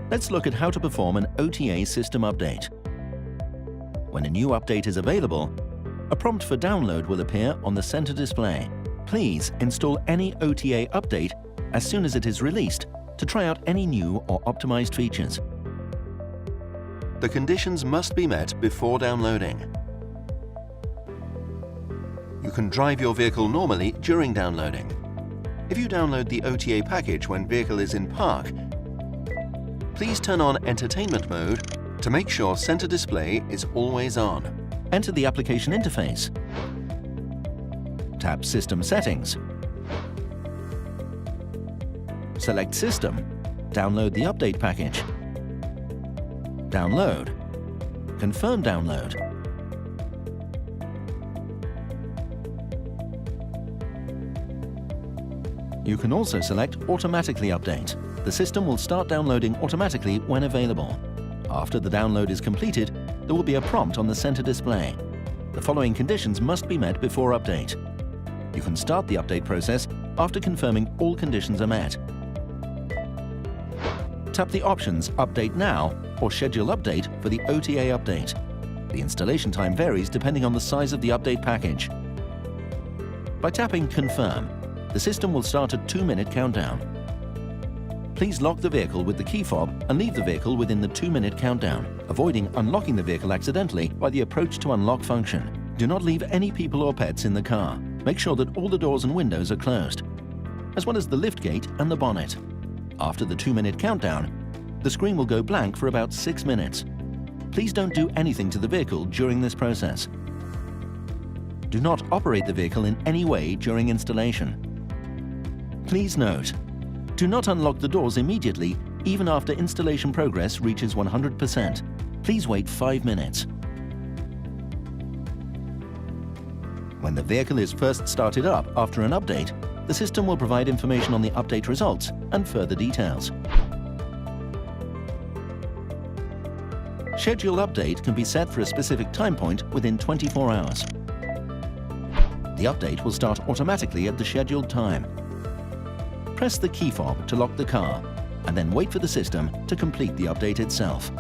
Let's look at how to perform an OTA system update. When a new update is available, a prompt for download will appear on the center display. Please install any OTA update as soon as it is released to try out any new or optimized features. The conditions must be met before downloading. You can drive your vehicle normally during downloading. If you download the OTA package when vehicle is in park, please turn on entertainment mode to make sure center display is always on. Enter the application interface. Tap System Settings. Select System. Download the update package. Download. Confirm download. You can also select Automatically Update. The system will start downloading automatically when available. After the download is completed, there will be a prompt on the center display. The following conditions must be met before update. You can start the update process after confirming all conditions are met. Tap the options Update Now or Schedule Update for the OTA update. The installation time varies depending on the size of the update package. By tapping Confirm, the system will start a 2-minute countdown. Please lock the vehicle with the key fob and leave the vehicle within the 2-minute countdown, avoiding unlocking the vehicle accidentally by the Approach to Unlock function. Do not leave any people or pets in the car. Make sure that all the doors and windows are closed, as well as the lift gate and the bonnet. After the 2-minute countdown, the screen will go blank for about 6 minutes. Please don't do anything to the vehicle during this process. Do not operate the vehicle in any way during installation. Please note, do not unlock the doors immediately, even after installation progress reaches 100%. Please wait 5 minutes. When the vehicle is first started up after an update, the system will provide information on the update results and further details. Schedule update can be set for a specific time point within 24 hours. The update will start automatically at the scheduled time. Press the key fob to lock the car, and then wait for the system to complete the update itself.